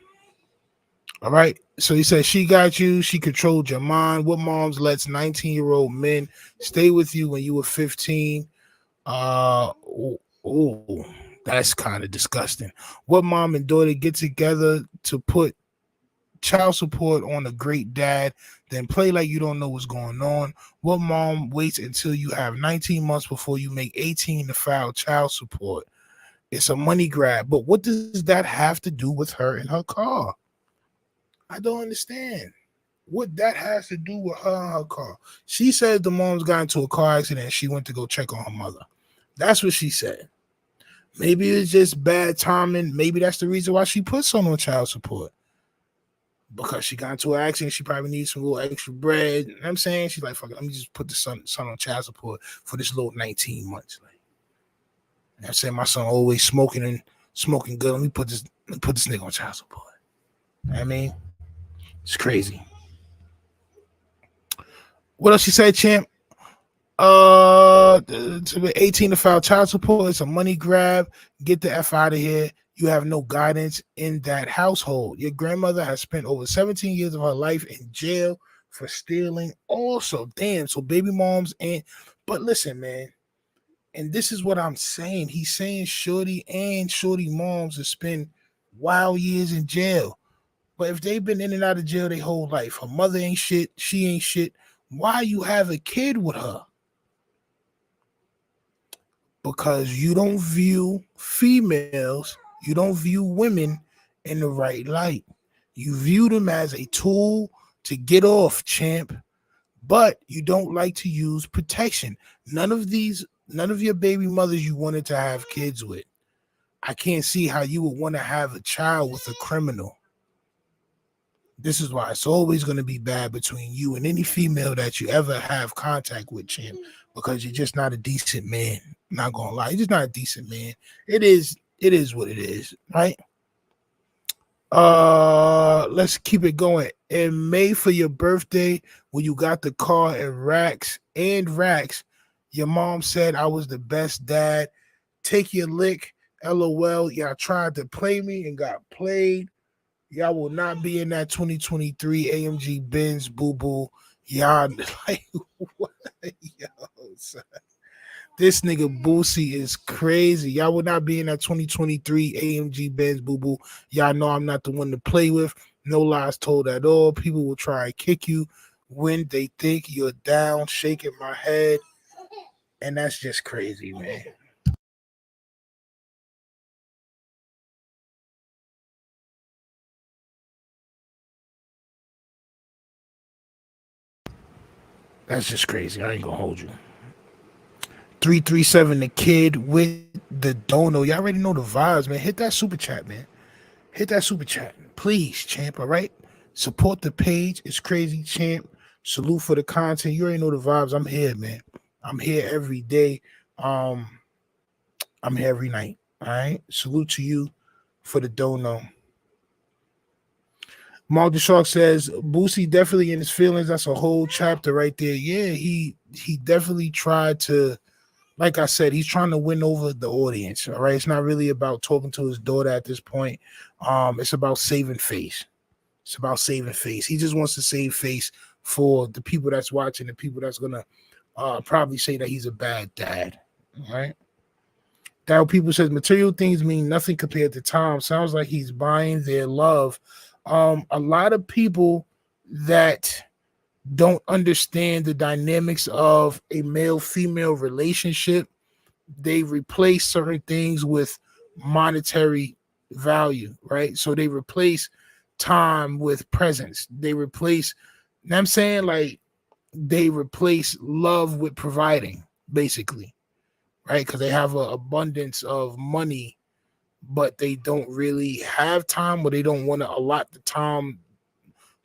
All right, so he said she got you. She controlled your mind. What moms lets 19-year-old men stay with you when you were 15? That's kind of disgusting. What mom and daughter get together to put child support on a great dad, then play like you don't know what's going on? What mom waits until you have 19 months before you make 18 to file child support? It's a money grab. But what does that have to do with her and her car? I don't understand what that has to do with her and her car. She said the mom's got into a car accident and she went to go check on her mother. That's what she said. Maybe it's just bad timing. Maybe that's the reason why she put son on child support. Because she got into an accident, she probably needs some little extra bread. You know what I'm saying? She's like, fuck it, let me just put the son on child support for this little 19 months. Like, you know what I'm saying? My son always smoking good. Let me put this nigga on child support. You know what I mean? It's crazy. What else she said, champ? To be 18 to file child support, it's a money grab. Get the F out of here. You have no guidance in that household. Your grandmother has spent over 17 years of her life in jail for stealing also. Damn, so baby moms but listen, man, and this is what I'm saying. He's saying Shorty and Shorty moms have spent wild years in jail. But if they've been in and out of jail their whole life, her mother ain't shit, she ain't shit, why you have a kid with her? Because you don't view females, you don't view women in the right light. You view them as a tool to get off, champ. But you don't like to use protection. None of your baby mothers you wanted to have kids with. I can't see how you would want to have a child with a criminal. This is why it's always going to be bad between you and any female that you ever have contact with, champ, because you're just not a decent man. I'm not gonna lie, you're just not a decent man. It is what it is, right? Let's keep it going. In May for your birthday, when you got the car and racks, your mom said I was the best dad. Take your lick. LOL. Y'all tried to play me and got played. Y'all will not be in that 2023 AMG Benz boo boo. Y'all like what? Yo, son. This nigga Boosie is crazy. Y'all will not be in that 2023 AMG Benz boo boo. Y'all know I'm not the one to play with. No lies told at all. People will try and kick you when they think you're down, shaking my head. And that's just crazy, man. That's just crazy. I ain't gonna hold you. 337 the kid with the dono. Y'all already know the vibes, man. Hit that super chat, man. Hit that super chat. Please, champ. All right. Support the page. It's crazy, champ. Salute for the content. You already know the vibes. I'm here, man. I'm here every day. I'm here every night. All right. Salute to you for the dono. Mark Shark says Boosie definitely in his feelings. That's a whole chapter right there. Yeah, he definitely tried to, like I said, he's trying to win over the audience. All right. It's not really about talking to his daughter at this point. It's about saving face. It's about saving face. He just wants to save face for the people that's watching, the people that's gonna probably say that he's a bad dad. All right. Dow people says material things mean nothing compared to Tom. Sounds like he's buying their love. A lot of people that don't understand the dynamics of a male-female relationship, they replace certain things with monetary value, right? So they replace time with presence. They replace, you know what I'm saying? Like they replace love with providing, basically, right? Because they have an abundance of money, but they don't really have time, or they don't want to allot the time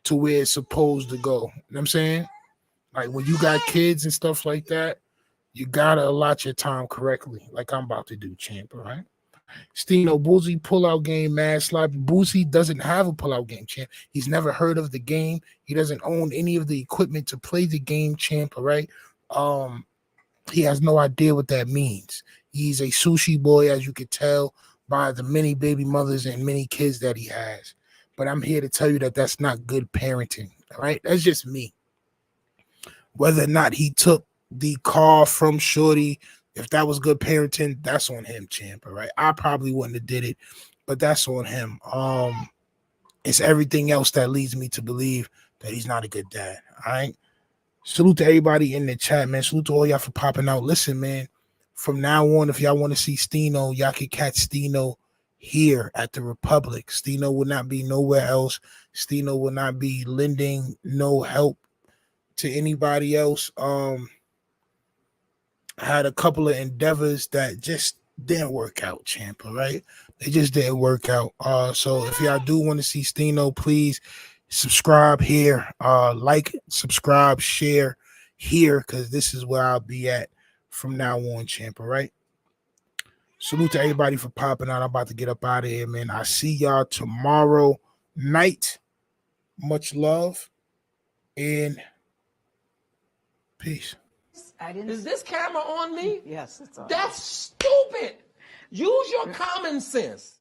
to where it's supposed to go. You know what I'm saying? Like when you got kids and stuff like that, you gotta allot your time correctly, like I'm about to do, champ. All right. Stino, Boosie pullout game, mad sloppy. Boosie doesn't have a pullout game, champ. He's never heard of the game. He doesn't own any of the equipment to play the game, champ. All right. He has no idea what that means. He's a sushi boy, as you could tell by the many baby mothers and many kids that he has. But I'm here to tell you that that's not good parenting. All right. That's just me. Whether or not he took the car from Shorty, if that was good parenting, that's on him, champ. All right. I probably wouldn't have did it, but that's on him. It's everything else that leads me to believe that he's not a good dad. All right. Salute to everybody in the chat, man. Salute to all y'all for popping out. Listen, man, from now on, if y'all want to see Stino, y'all can catch Stino here at the Republic. Stino will not be nowhere else. Stino will not be lending no help to anybody else. I had a couple of endeavors that just didn't work out, champ. All right. They just didn't work out. So if y'all do want to see Stino, please subscribe here, like, subscribe, share here, because this is where I'll be at from now on, champ. All right. Salute to everybody for popping out. I'm about to get up out of here, man. I see y'all tomorrow night. Much love and peace. Is this camera on me? Yes, it's on. That's stupid. Use your common sense.